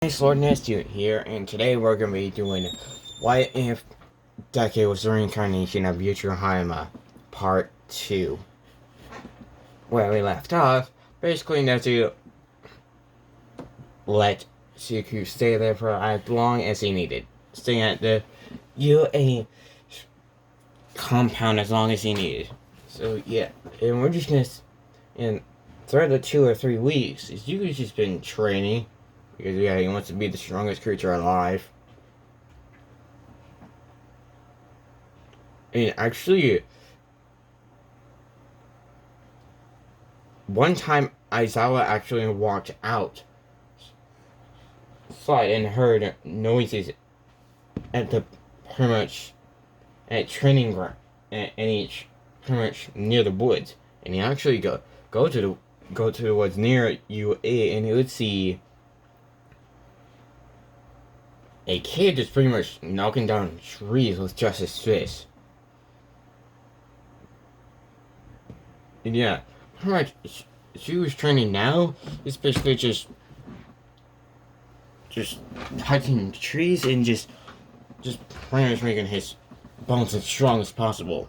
It's Lord Nestu here, and today we're going to be doing What If Deku was the reincarnation of Yujiro Hanma, Part 2. Where we left off, basically Nezu let Suku stay there for as long as he needed. Stay at the UA compound as long as he needed. So yeah, and we're just going to, and throughout the 2 or 3 weeks, Suku's just been training. Because, yeah, he wants to be the strongest creature alive. And actually, one time Aizawa actually walked out and heard noises at the pretty much at training ground, and each pretty much near the woods. And he actually go to the woods near UA, and he would see a kid just pretty much knocking down trees with just his fist. And yeah, pretty much she was training now is basically just touching trees and just pretty much making his bones as strong as possible.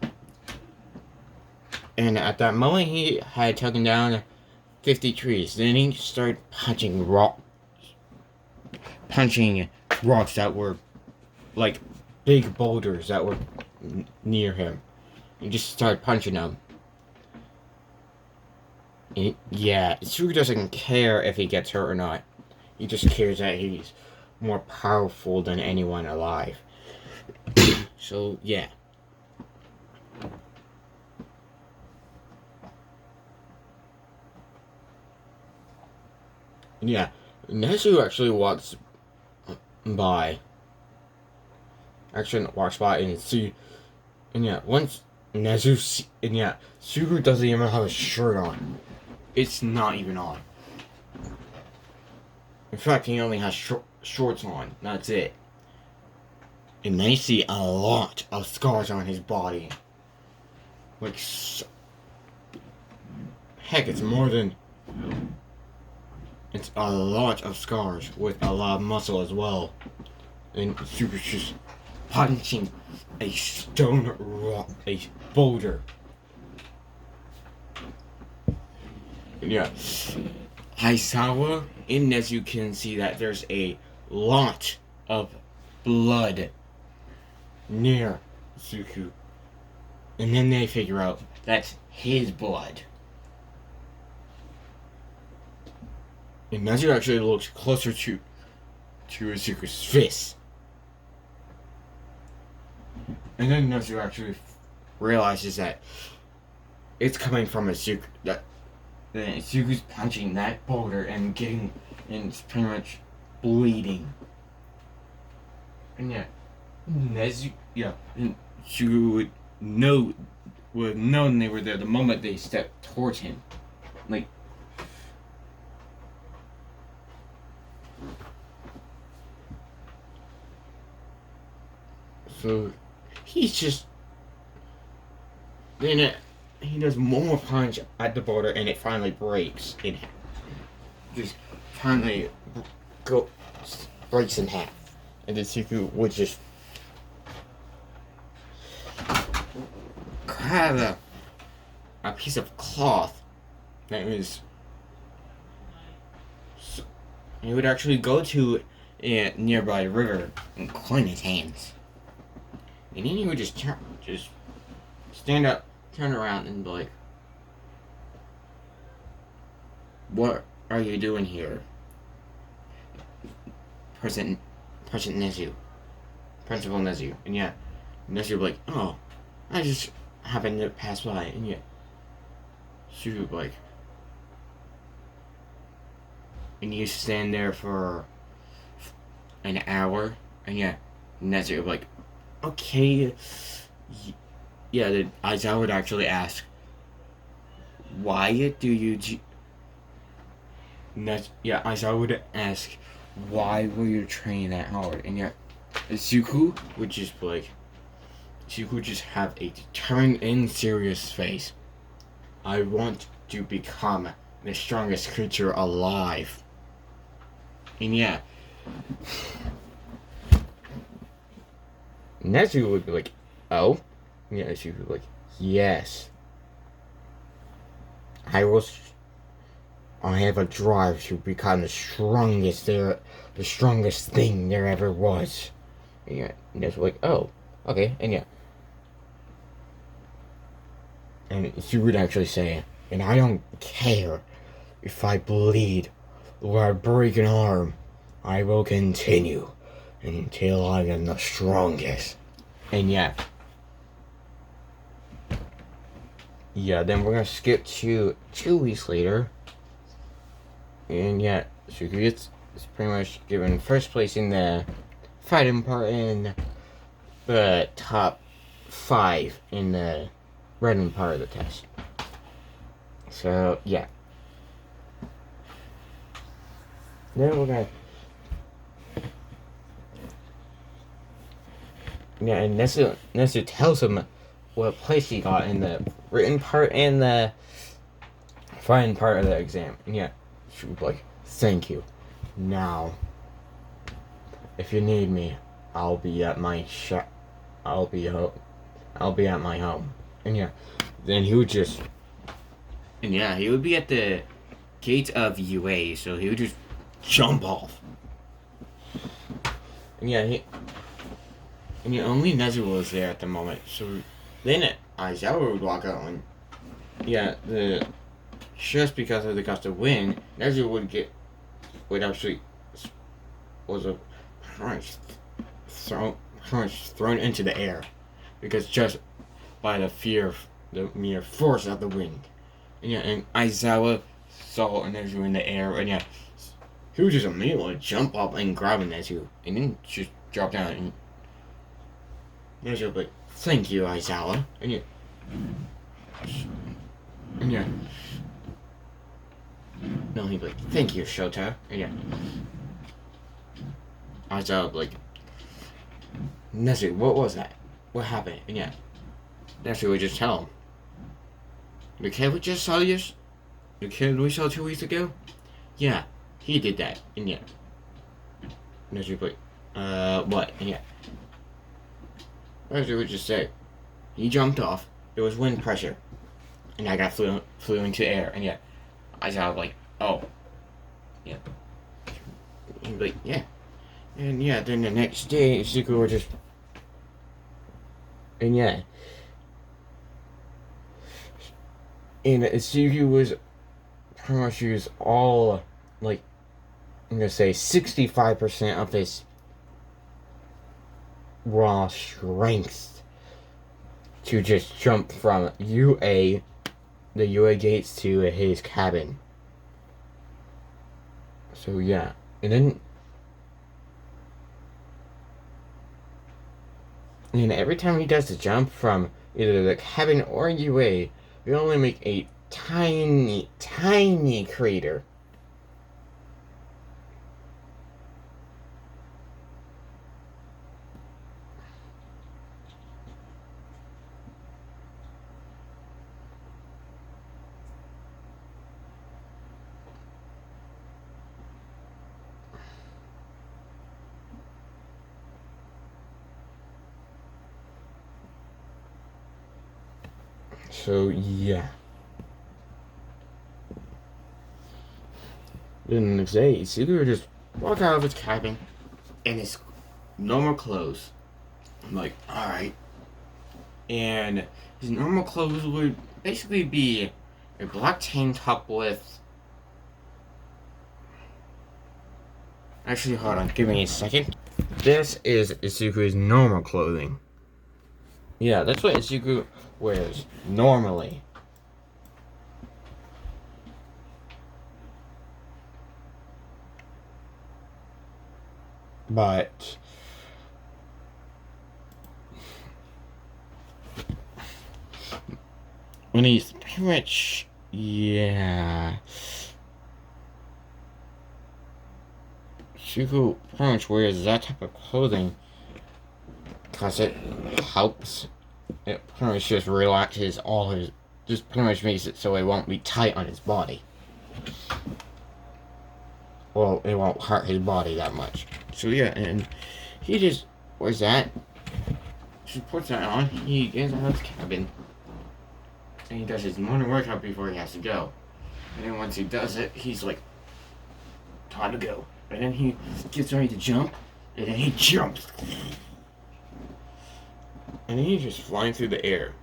And at that moment he had taken down 50 trees. Then he started punching rocks that were like big boulders that were near him. He just started punching them. And yeah, Tsuku doesn't care if he gets hurt or not. He just cares that he's more powerful than anyone alive. So yeah. Yeah, Nezu actually walks by. And see, and yeah, once Nezu and yeah, Sugu doesn't even have a shirt on. It's not even on. In fact, he only has shorts on. That's it. And they see a lot of scars on his body. Like, heck, it's more than. It's a lot of scars with a lot of muscle as well. And Suku's just punching a stone rock, a boulder. Yeah. Aizawa and Nezu can see that there's a lot of blood near Suku. And then they figure out that's his blood. And Nezu actually looks closer to Izuku's fist. And then Nezu actually realizes that it's coming from Izuku. That Izuku's punching that boulder and it's pretty much bleeding. And yeah, Nezu, yeah, and Izuku would have known they were there the moment they stepped towards him. Like, so he's just then he does more punch at the boulder and it finally breaks. It just finally breaks in half, and then Suku would just grab a piece of cloth that was. So, he would actually go to a nearby river and clean his hands. And then he would just stand up, turn around, and be like, "What are you doing here, President Nezu, Principal Nezu?" And yeah, Nezu would be like, "Oh, I just happened to pass by." And yeah, she would be like, and you stand there for an hour, and yeah, Nezu would be like, "Okay." Yeah, then Aizawa would actually ask, "Why do you?" Yeah, Aizawa would ask, "Why were you training that hard?" And yeah, Suku would just be like, Suku would just have a determined and serious face. "I want to become the strongest creature alive." And yeah, Nezu would be like, oh? Yeah, she would be like, yes. I was. I have a drive to become the strongest thing there ever was. And yeah, Nezu like, oh, okay, and yeah. And she would actually say, and I don't care if I bleed or I break an arm, I will continue until I am the strongest. And yeah. Yeah, then we're gonna skip to 2 weeks later. And yeah, Suku gets pretty much given first place in the fighting part in the top 5 in the writing part of the test. So yeah. Then we're gonna. Yeah, and Nesu tells him what place he got in the written part and the fighting part of the exam. And yeah, she was like, thank you. Now, if you need me, I'll be at my I'll be at my home. And yeah, then he would just. And yeah, he would be at the gate of UA, so he would just jump off. And yeah, only Nezu was there at the moment, so then Aizawa would walk out and yeah, just because of the gust of wind, Nezu would actually was a thrown into the air because just by the mere force of the wind. And yeah, and Aizawa saw Nezu in the air, and yeah, he would just immediately jump up and grab Nezu, and then just drop down. And Nezu would be like, thank you, Aizawa. And yeah. No, he'd be like, thank you, Shota. And yeah. Aizawa would be like, Nezu, what was that? What happened? And yeah. Nezu would just tell him. The kid we saw 2 weeks ago? Yeah, he did that. And yeah. Nezu would be like, what? And yeah. Nezu would just say, he jumped off, there was wind pressure, and I got flew into the air, and yeah. Aizawa was like, oh. Yeah. He'd be like, yeah. And yeah, then the next day, Izuku would just. And yeah. And Izuku was pretty much used all, like, I'm gonna say 65% of his raw strength to just jump from the UA gates to his cabin. So yeah, and then every time he does the jump from either the cabin or UA, we only make a tiny, tiny crater. So yeah. Then the next day, Izuku would just walk out of his cabin in his normal clothes. I'm like, alright. And his normal clothes would basically be a black tank top with. Actually, hold on, give me a second. This is Izuku's normal clothing. Yeah, that's what Izuku wears normally. But when he's pretty much, yeah, Izuku pretty much wears that type of clothing because it helps. It pretty much just relaxes just pretty much makes it so it won't be tight on his body. well, it won't hurt his body that much. So yeah, and he just wears that. She puts that on. He gets out of his cabin, and he does his morning workout before he has to go. And then once he does it, he's like, time to go. And then he gets ready to jump, and then he jumps. And then he's just flying through the air.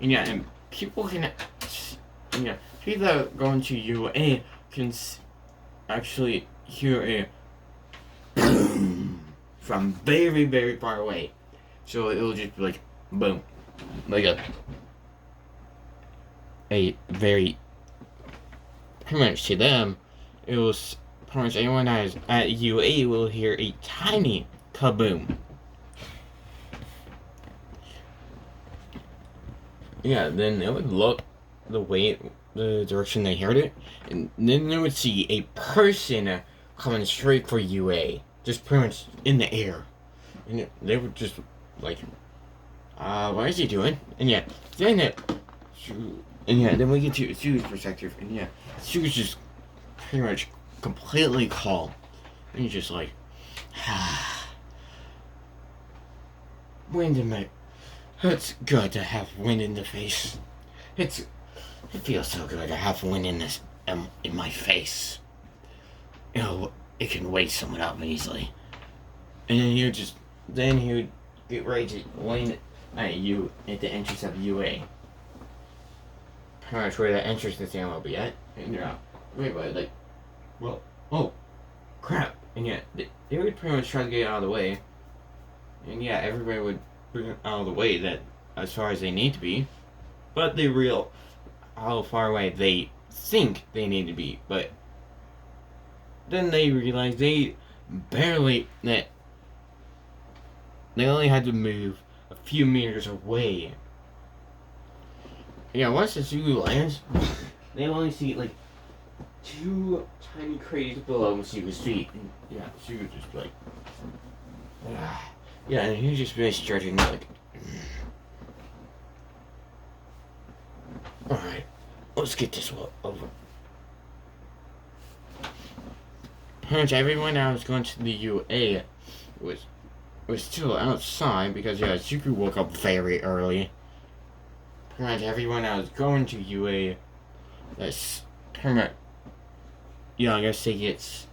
And yeah, and people can, yeah, people that are going to UA can actually hear a boom from very, very far away. So it'll just be like, boom. Like a very, pretty much to them, it was pretty much anyone that is at UA will hear a tiny kaboom. Yeah, then it would look the direction they heard it, and then they would see a person coming straight for UA, just pretty much in the air, and they would just like, what is he doing? And yeah, then then we get to Sue's perspective, and yeah, Sue's just pretty much completely calm, and he's just like, wind in my. It's good to have wind in the face. It feels so good to have wind in in my face. You know, it can wake someone up easily. And then he would get ready to land at you at the entrance of UA. Pretty much where the entrance to the stand will be at. And you're out. Wait, like, well, oh, crap. And yeah, they would pretty much try to get out of the way. And yeah, everybody would bring it out of the way that as far as they need to be, but they real how far away they think they need to be, but then they realize they only had to move a few meters away. Yeah, once the Sugu lands, they only see like two tiny craters below Sugu's feet. And yeah, Sugu just like yeah, and he's just been stretching like. Alright, let's get this one over. Pretty much everyone that was going to the UA was still outside because yeah, Suku woke up very early. Pretty much everyone that was going to UA, that's pretty much, yeah, I'm gonna say it's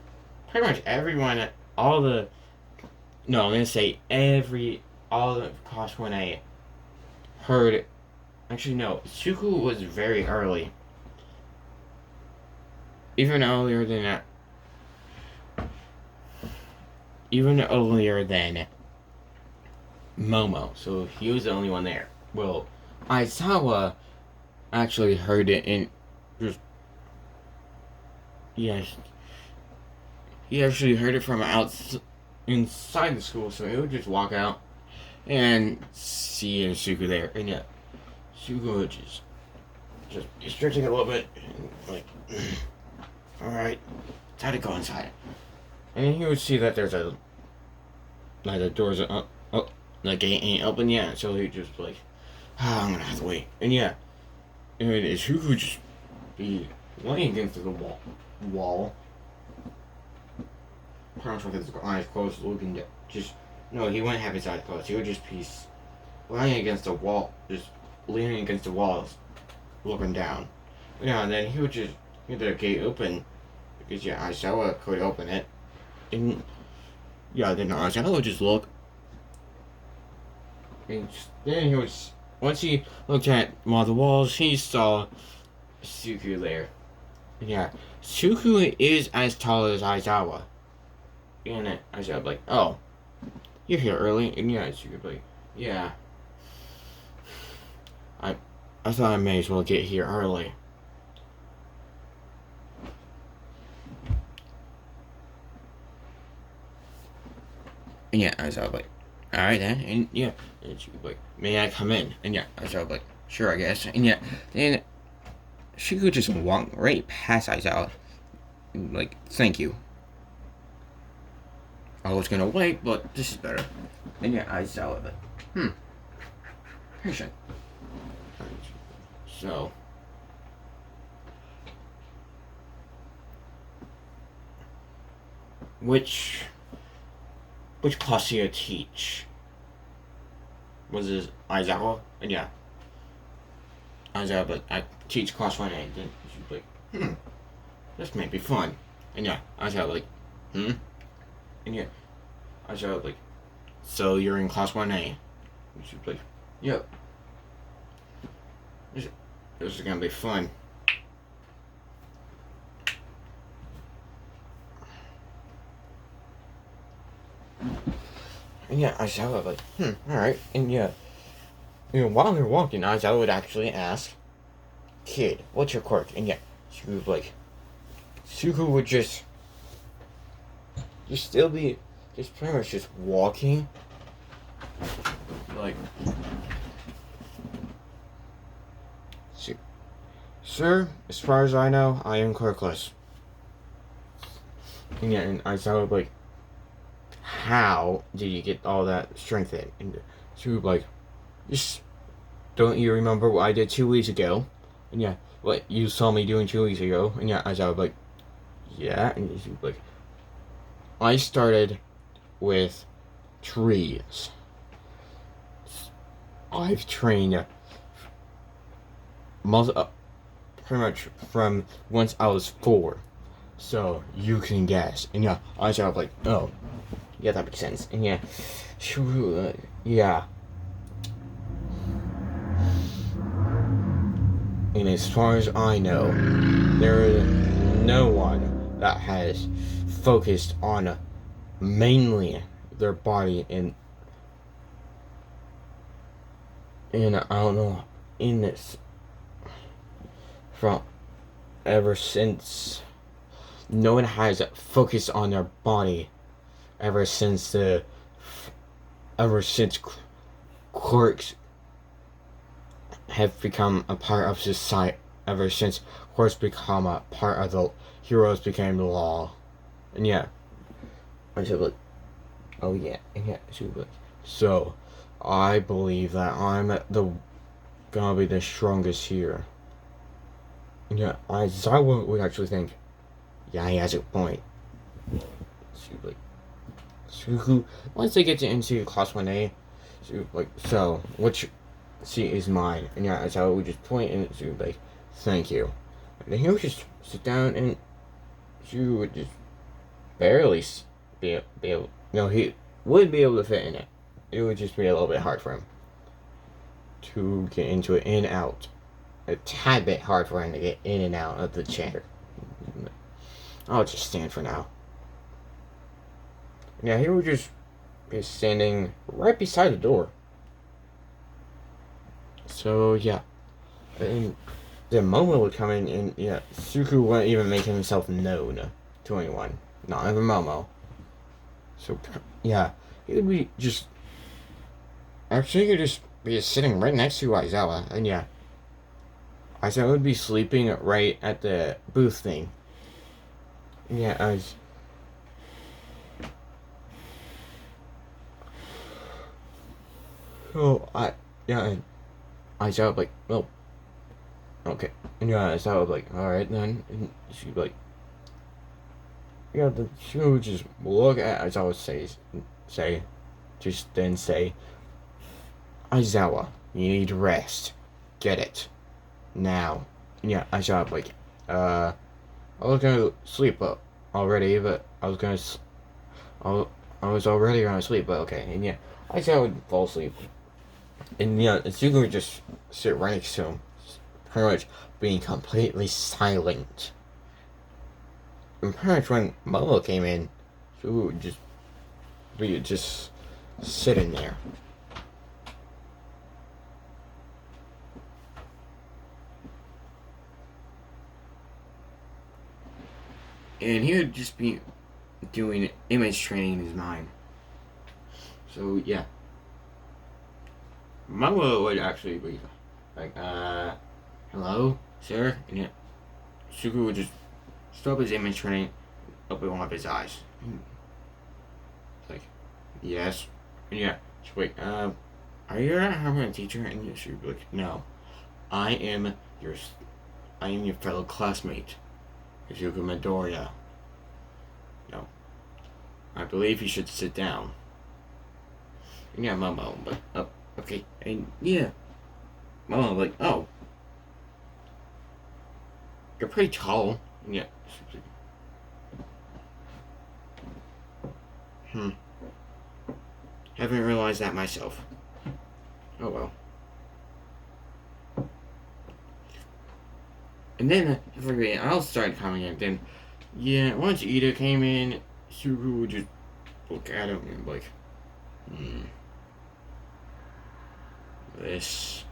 pretty much everyone, I'm gonna say all the cost when I heard, actually no, Suku was very early. Even earlier than Momo, so he was the only one there. Well, Aizawa actually heard it in just, yes, he actually heard it from inside the school, so he would just walk out and see Suku there, and yeah, Suku would just stretching a little bit, and like, all right, time to go inside. And he would see that there's the doors up, the gate ain't open yet, so he just like, I'm gonna have to wait. And yeah, and Shuku would just be laying against the wall, pretty much with his eyes closed, looking down. No, he wouldn't have his eyes closed. He would just be lying against the wall, just leaning against the walls, looking down. Yeah, and then he would just get the gate open because yeah, Aizawa could open it. And yeah, then Aizawa would just look. And then he would, once he looked at one of the walls, he saw Suku there. And yeah, Suku is as tall as Aizawa. And Aizawa would be like, oh, you're here early. And yeah, Suku would be like, yeah, I thought I may as well get here early. And yeah, I was like, alright then, and yeah, and she was like, may I come in? And yeah, I was like, sure, I guess. And yeah, then she could just walk right past Aizawa, like, thank you. I was gonna wait, but this is better. And yeah, Aizawa, like, patient. So, which class do you teach? Was it Aizawa? And yeah, Aizawa, but I teach class 1A. And then she's like, this may be fun. And yeah, Aizawa like, And yeah, Aizawa like, so you're in class 1A. And she's like, yep. This is gonna be fun. And yeah, Aizawa like, alright. And yeah, while they're walking, Aizawa would actually ask, kid, what's your quirk? And yeah, she was like, Suku would just still be, just pretty much just walking, like, sir, as far as I know, I am quirkless. And yeah, and Aizawa like, how did you get all that strength in? And she was like, just, don't you remember what I did 2 weeks ago? And yeah, what you saw me doing 2 weeks ago? And yeah, Aizawa was like, yeah. And she was like, I started with trees. I've trained pretty much from once I was 4. So you can guess. And yeah, I was like, oh, yeah, that makes sense. And yeah, yeah. And as far as I know, there is no one that has focused on mainly their body and I don't know, in this from ever since no one has focused on their body ever since quirks have become a part of society, ever since quirks become a part of the heroes became the law. And yeah, I said like, oh yeah, and yeah, so I believe that I'm gonna be the strongest here. And yeah, Aizawa would actually think, yeah, he has a point. Suku, once they get into class 1A, so which seat is mine? And yeah, Aizawa would just point and she would like, thank you. And then he would just sit down and she would just barely be able, no, he would be able to fit in it. It would just be a little bit hard for him to get into it in and out. A tad bit hard for him to get in and out of the chair. I'll just stand for now. Yeah, he would just be standing right beside the door. So yeah, and the Momo would come in, and yeah, Suku wouldn't even make himself known to anyone, not even Momo. So yeah, he would be just. Actually, he could just be sitting right next to Aizawa, and yeah, Aizawa would be sleeping right at the booth thing. And yeah, and Aizawa would like, well, okay, and yeah, Aizawa would like, all right then, and she'd like, yeah, she would just look at Aizawa say, Aizawa, you need rest. Get it. Now. And yeah, Aizawa like, I was gonna sleep already, but I was already gonna sleep, but okay. And yeah, Aizawa would fall asleep. And yeah, Suku would just sit right next to him, pretty much being completely silent. And pretty much when Momo came in, Suku would just be just sitting there. And he would just be doing image training in his mind. So yeah, Momo would actually be like, hello, sir? And yeah, Suku would just stop his image training, open one of his eyes. Like, yes. And yeah, she's like, are you a hanma teacher? And she would be like, no, I am your fellow classmate, Izuku Midoriya. No. I believe you should sit down. And yeah, Momo, but, oh, okay, and yeah. Momo, like, oh. You're pretty tall. And yeah. Haven't realized that myself. Oh well. And then everybody else started coming in. Then, yeah, once Ida came in, Sugu would just look at him and like, this.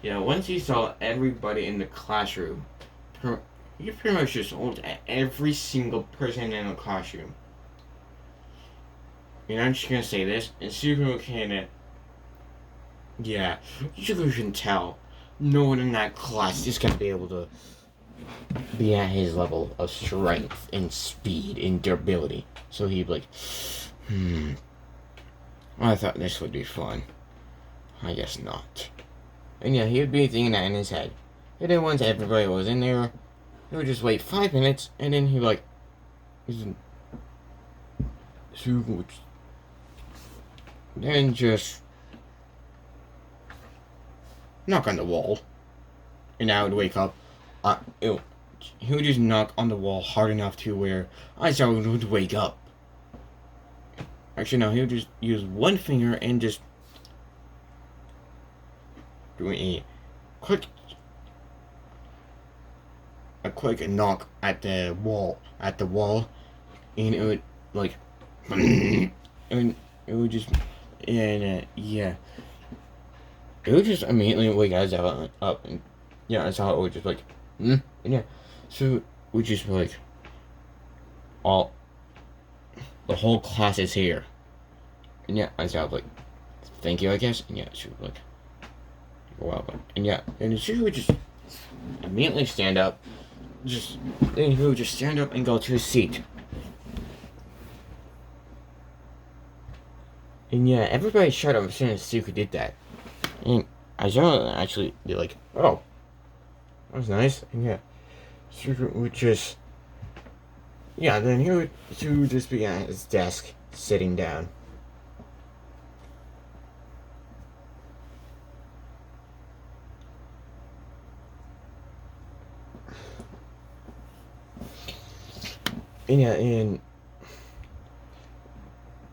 Yeah, once he saw everybody in the classroom, he pretty much just looked at every single person in the classroom. And I'm just gonna say this, and Sugu kinda, yeah, Sugu can tell no one in that class is gonna be able to be at his level of strength and speed and durability. So he'd be like, I thought this would be fun. I guess not. And yeah, he would be thinking that in his head. And then once everybody was in there, he would just wait 5 minutes, and then he'd like, then just knock on the wall. And I would wake up. He would just knock on the wall hard enough to where Aizawa would wake up. Actually, no, he would just use one finger and just do a quick knock at the wall, and it would like, and it would just, and yeah, it would just immediately wake Aizawa up, and yeah, Aizawa would just like, and yeah, so it would just be like, the whole class is here, and yeah, Aizawa would like, thank you, I guess, and yeah, she would like, you're welcome, and yeah, and she would just immediately stand up. Then he would just stand up and go to his seat. And yeah, everybody shut up as soon as Suku did that. And Aizawa actually be like, oh, that was nice. And yeah, Suku would just, yeah, then Suku would just be at his desk, sitting down. And yeah, and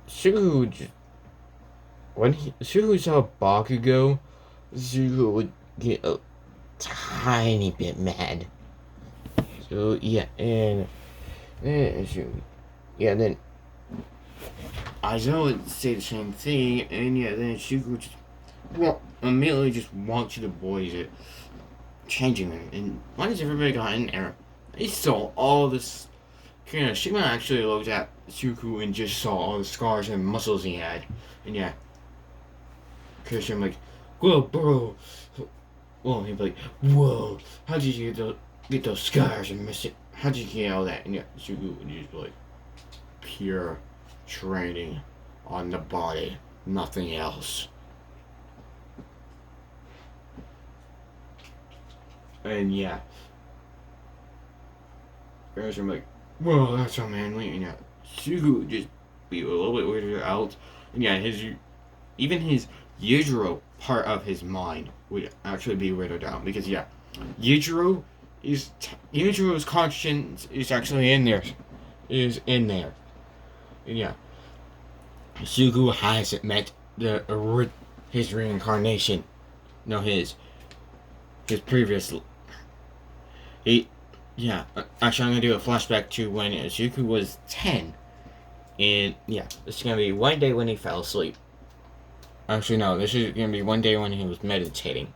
Sugu just, when Sugu saw Bakugo, Sugu would get a tiny bit mad. So yeah, and Sugu, yeah, then Aizawa would say the same thing, and yeah, then Sugu would just immediately just walk to the boys, changing them. And once everybody got in there, they saw all this. Yeah, Shima actually looked at Suku and just saw all the scars and muscles he had. And yeah. Because I'm like, whoa, bro. Well, he'd be like, whoa, how did you get those scars and miss it? How did you get all that? And yeah, Suku would just be like, pure training on the body, nothing else. And yeah. Because I'm like, whoa, that's so manly. And yeah, Sugu would just be a little bit weirded out. And yeah, even his yujiro part of his mind would actually be weirded out. Because yeah, Yujiro's conscience is actually in there. And yeah, Sugu hasn't met his reincarnation. No, his previous. Yeah, actually I'm going to do a flashback to when Zuko was 10. And yeah, this is going to be one day when he fell asleep. Actually no, this is going to be one day when he was meditating.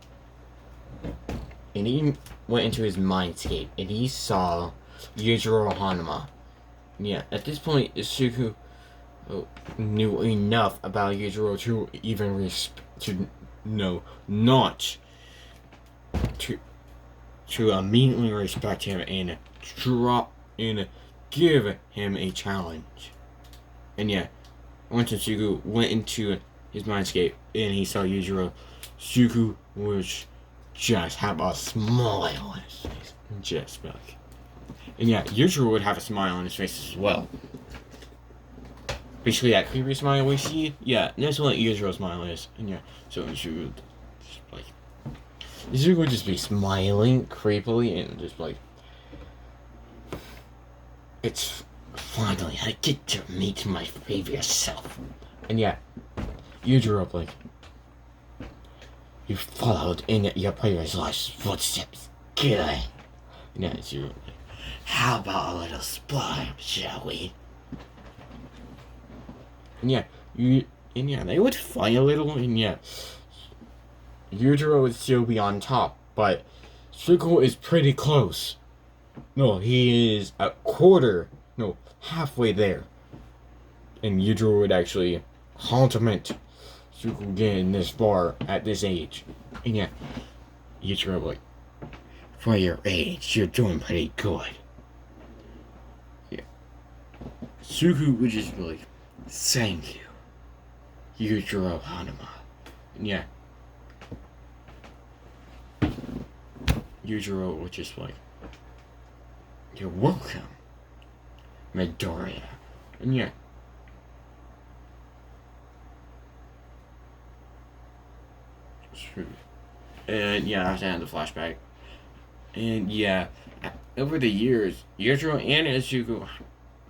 And he went into his mindscape and he saw Yujiro Hanma. Yeah, at this point Zuko knew enough about Yujiro to even to immediately respect him and give him a challenge. And yeah, once Suku went into his mindscape and he saw Yujiro, Suku would just have a smile on his face. Just like. And yeah, Yujiro would have a smile on his face as well. basically that creepy smile we see. Yeah, that's what Yujiro's smile is. And yeah, so she would just like Zuko would just be smiling creepily and just like, it's finally I get to meet my previous self. And yeah, Yujiro like, you followed in your previous life's footsteps. Good. And yeah, Yujiro like, how about a little splime, shall we? And yeah, they would fight a little, and yeah, Yujiro would still be on top, but Zuko is pretty close. No, he is halfway there. And Yujiro would actually compliment Zuko getting this far at this age. And yeah, Yujiro would like, for your age, you're doing pretty good. Yeah. Zuko would just be like, thank you, Yujiro Hanma. And yeah, Yujiro was just like, you're welcome, Midoriya. And yeah, and yeah, after that, the flashback. And yeah, over the years, Yujiro and Izuku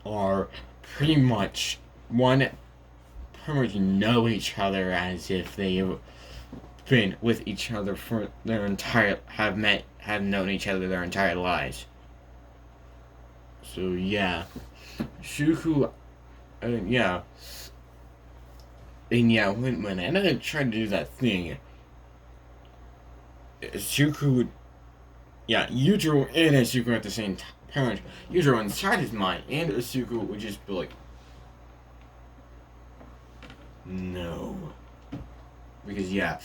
are pretty much know each other as if they've been with each other for their entire have known each other their entire lives. So yeah, Shuku, yeah, and yeah, when Anna tried to do that thing, Shuku would, yeah, Yujiro and Asuka at the same time. Yujiro inside his mind and Asuka would just be like, no. Because yeah,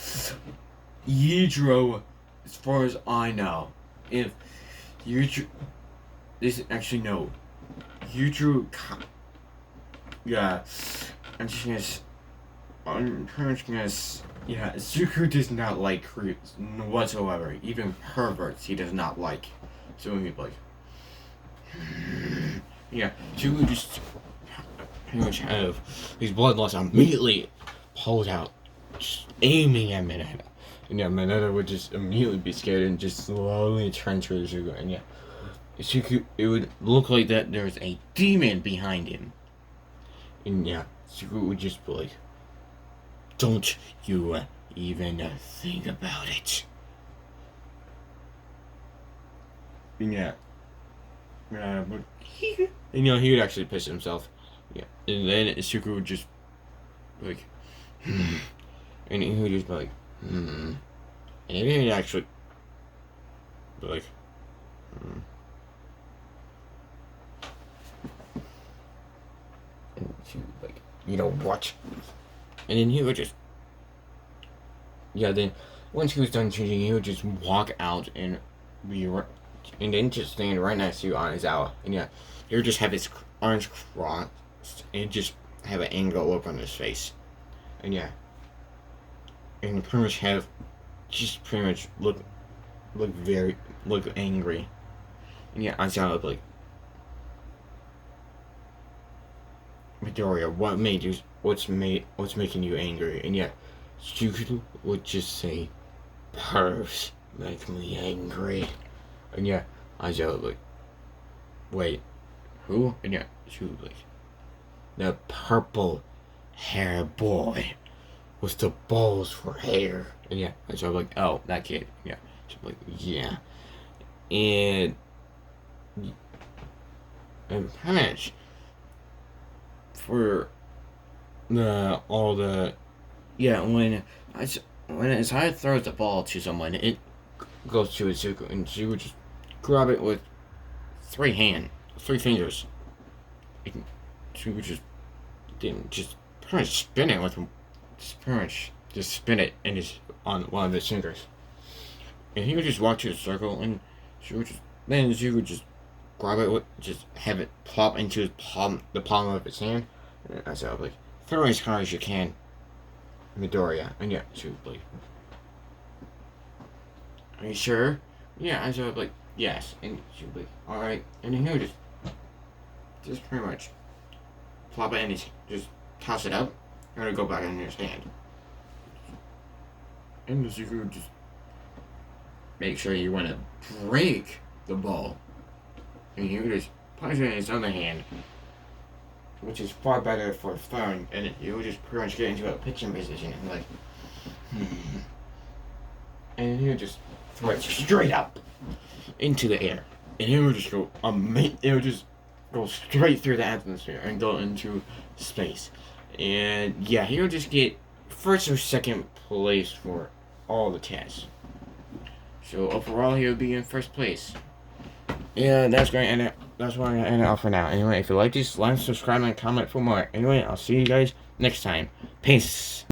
Yujiro, as far as I know, if Yujiro, this actually no, Yujiro, yeah, I'm pretty much gonna, yeah, Zuko does not like creeps whatsoever, even perverts he does not like, so he'd be like, yeah, Zuko just pretty much have his bloodlust immediately pulled out, just aiming at Mineta. And yeah, Mineta would just immediately be scared and just slowly turn towards Zuko. And yeah, Zuko, it would look like that there's a demon behind him. And yeah, Zuko would just be like, don't you even think about it. And yeah, but, and you know, he would actually piss himself. Yeah, and then Zuko would just like, and he would just be like, and he'd actually be like, and she would like, you know what? And then he would just, yeah, then once he was done changing, he would just walk out and and then just stand right next to you on his hour. And yeah, he would just have his arms crossed and just have an angry look on his face. And yeah, and pretty much have, just pretty much look angry. And yeah, I sounded like, Midoriya, what's making you angry? And yeah, Zuko would just say, pervs make me angry. And yeah, I sounded like, wait, who? And yeah, she was like, the purple hair boy with the balls for hair. And yeah, so I'm like, oh, that kid. Yeah, so I'm like, yeah, and Punish for all the, yeah, when Isaiah throws the ball to someone, it goes to Izuku, and she would just grab it with three fingers. She would just pretty much spin it with, just spin it in on one of his fingers, and he would just walk to the circle, and she would just grab it with, just have it plop into the palm of his hand. And I said, like, throw as hard as you can, Midoriya. And yeah, she would be like, are you sure? Yeah, I said, like, yes. And she would be like, alright. And then he would just pretty much plop it in his, just toss it up, and it'll go back in his hand. And the Zuko would just make sure you want to break the ball. And he would just punch it in his other hand, which is far better for throwing, and he would just pretty much get into a pitching position and like, and he would just throw it straight up into the air, and it would just go it would just go straight through the atmosphere and go into space. And yeah, he would just get first or second place for all the tests. So overall, he would be in first place. Yeah, that's going to end it. That's where I'm going to end it off for now. Anyway, if you like this, like, subscribe, and comment for more. Anyway, I'll see you guys next time. Peace.